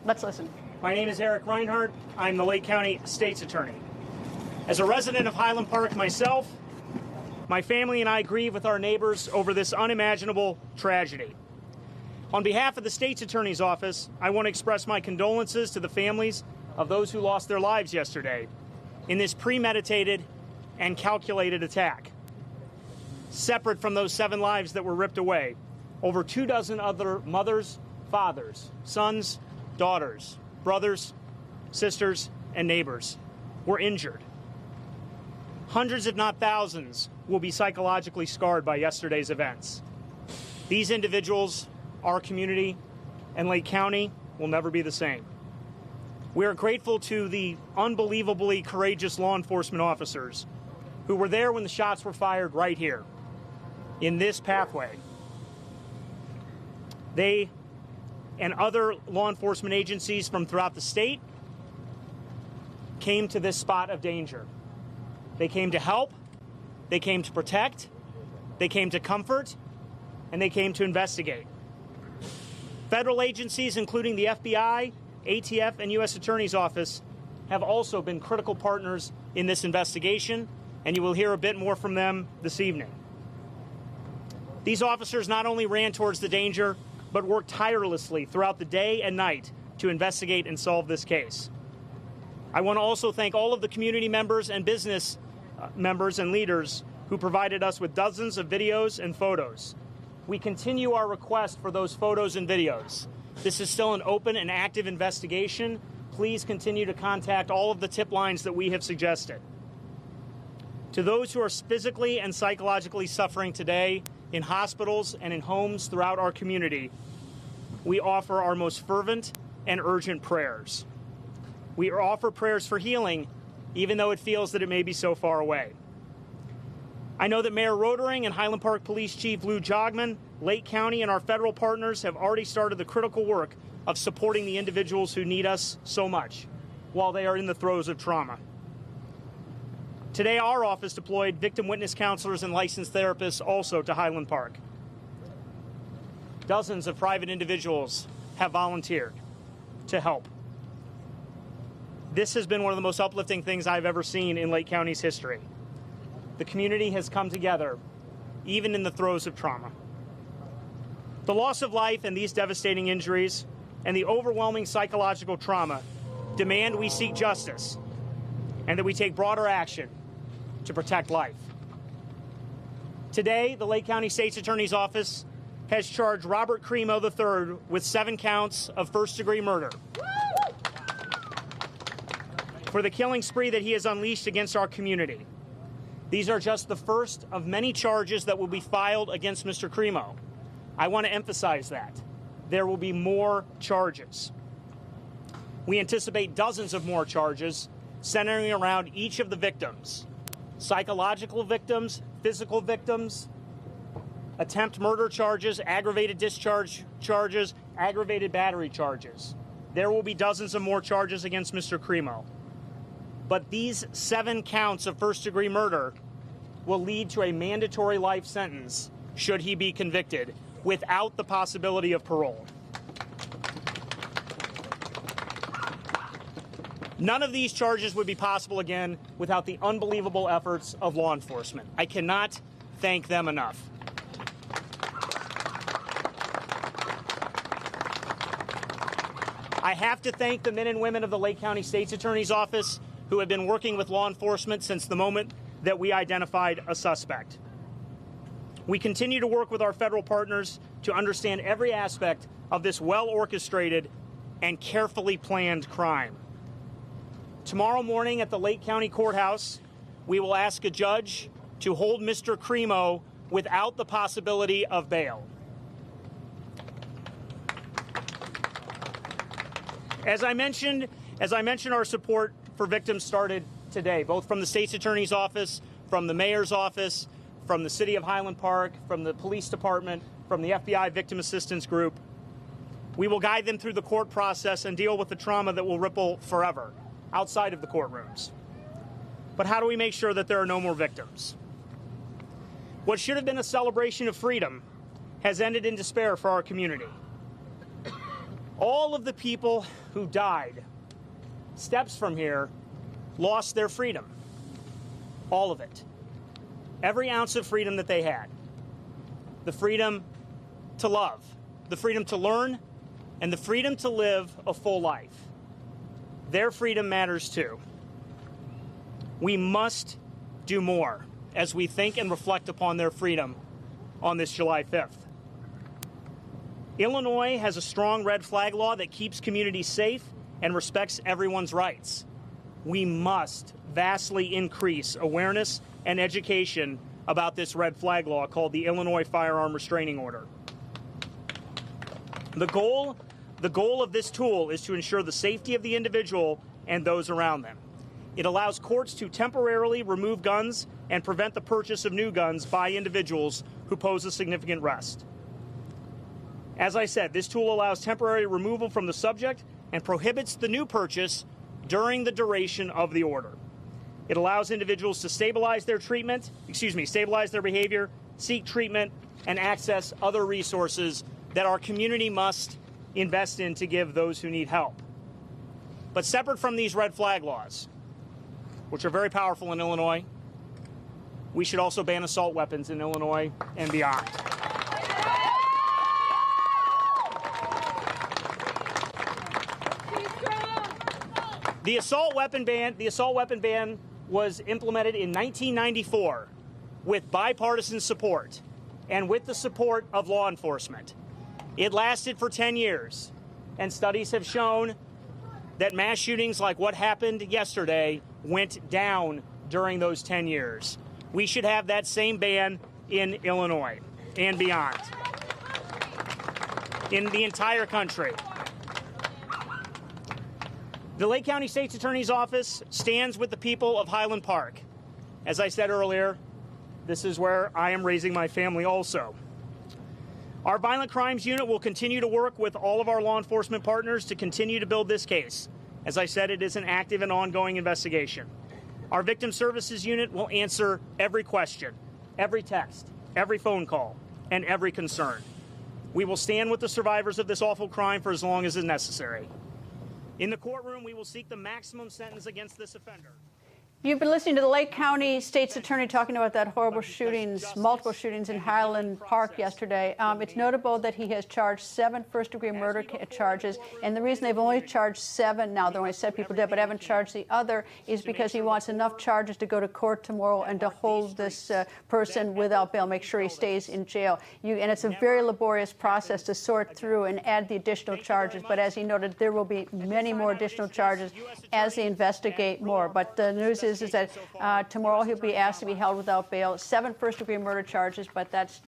Let's listen. My name is Eric Reinhardt. I'm the Lake County State's Attorney. As a resident of Highland Park myself, my family and I grieve with our neighbors over this unimaginable tragedy. On behalf of the State's Attorney's Office, I want to express my condolences to the families of those who lost their lives yesterday in this premeditated and calculated attack. Separate from those 7 lives that were ripped away, over 24 other mothers, fathers, sons, daughters, brothers, sisters, and neighbors were injured. Hundreds, if not thousands, will be psychologically scarred by yesterday's events. These individuals, our community, and Lake County will never be the same. We are grateful to the unbelievably courageous law enforcement officers who were there when the shots were fired right here, in this pathway. They and other law enforcement agencies from throughout the state came to this spot of danger. They came to help, they came to protect, they came to comfort, and they came to investigate. Federal agencies, including the FBI, ATF, and U.S. Attorney's Office, have also been critical partners in this investigation, and you will hear a bit more from them this evening. These officers not only ran towards the danger, but worked tirelessly throughout the day and night to investigate and solve this case. I want to also thank all of the community members and business members and leaders who provided us with dozens of videos and photos. We continue our request for those photos and videos. This is still an open and active investigation. Please continue to contact all of the tip lines that we have suggested. To those who are physically and psychologically suffering today in hospitals and in homes throughout our community, we offer our most fervent and urgent prayers. We offer prayers for healing, even though it feels that it may be so far away. I know that Mayor Rodering and Highland Park Police Chief Lou Jogman, Lake County, and our federal partners have already started the critical work of supporting the individuals who need us so much while they are in the throes of trauma. Today, our office deployed victim witness counselors and licensed therapists also to Highland Park. Dozens of private individuals have volunteered to help. This has been one of the most uplifting things I've ever seen in Lake County's history. The community has come together, even in the throes of trauma. The loss of life and these devastating injuries and the overwhelming psychological trauma demand we seek justice and that we take broader action to protect life. Today, the Lake County State's Attorney's Office has charged Robert Cremo III with 7 counts of first-degree murder for the killing spree that he has unleashed against our community. These are just the first of many charges that will be filed against Mr. Cremo. I want to emphasize that. There will be more charges. We anticipate dozens of more charges centering around each of the victims: psychological victims, physical victims, attempt murder charges, aggravated discharge charges, aggravated battery charges. There will be dozens of more charges against Mr. Cremo. But these 7 counts of first-degree murder will lead to a mandatory life sentence should he be convicted, without the possibility of parole. None of these charges would be possible, again, without the unbelievable efforts of law enforcement. I cannot thank them enough. I have to thank the men and women of the Lake County State's Attorney's Office who have been working with law enforcement since the moment that we identified a suspect. We continue to work with our federal partners to understand every aspect of this well-orchestrated and carefully planned crime. Tomorrow morning at the Lake County Courthouse, we will ask a judge to hold Mr. Cremo without the possibility of bail. As I mentioned, our support for victims started today, both from the State's Attorney's Office, from the Mayor's Office, from the City of Highland Park, from the Police Department, from the FBI Victim Assistance Group. We will guide them through the court process and deal with the trauma that will ripple forever outside of the courtrooms. But how do we make sure that there are no more victims? What should have been a celebration of freedom has ended in despair for our community. All of the people who died steps from here lost their freedom. All of it. Every ounce of freedom that they had. The freedom to love, the freedom to learn, and the freedom to live a full life. Their freedom matters too. We must do more as we think and reflect upon their freedom on this July 5th. Illinois has a strong red flag law that keeps communities safe and respects everyone's rights. We must vastly increase awareness and education about this red flag law called the Illinois Firearm Restraining Order. The goal of this tool is to ensure the safety of the individual and those around them. It allows courts to temporarily remove guns and prevent the purchase of new guns by individuals who pose a significant risk. As I said, this tool allows temporary removal from the subject and prohibits the new purchase during the duration of the order. It allows individuals to stabilize their behavior, seek treatment, and access other resources that our community must invest in to give those who need help. But separate from these red flag laws, which are very powerful in Illinois, we should also ban assault weapons in Illinois and beyond. The assault weapon ban was implemented in 1994 with bipartisan support and with the support of law enforcement. It lasted for 10 years, and studies have shown that mass shootings like what happened yesterday went down during those 10 years. We should have that same ban in Illinois and beyond, in the entire country. The Lake County State's Attorney's Office stands with the people of Highland Park. As I said earlier, this is where I am raising my family also. Our Violent Crimes Unit will continue to work with all of our law enforcement partners to continue to build this case. As I said, it is an active and ongoing investigation. Our Victim Services Unit will answer every question, every text, every phone call, and every concern. We will stand with the survivors of this awful crime for as long as is necessary. In the courtroom, we will seek the maximum sentence against this offender. You've been listening to the Lake County State's Attorney talking about that horrible shootings, multiple shootings in Highland Park yesterday. It's notable that he has charged 7 first-degree murder charges, and the reason they've only charged 7, now there are only 7 people dead, but haven't charged the other, is because he wants enough charges to go to court tomorrow and to hold this person without bail, make sure he stays in jail. And it's a very laborious process to sort through and add the additional charges, but as he noted, there will be many more additional charges as they investigate more. But the news is that tomorrow he'll be asked to be held without bail. 7 first-degree murder charges, but that's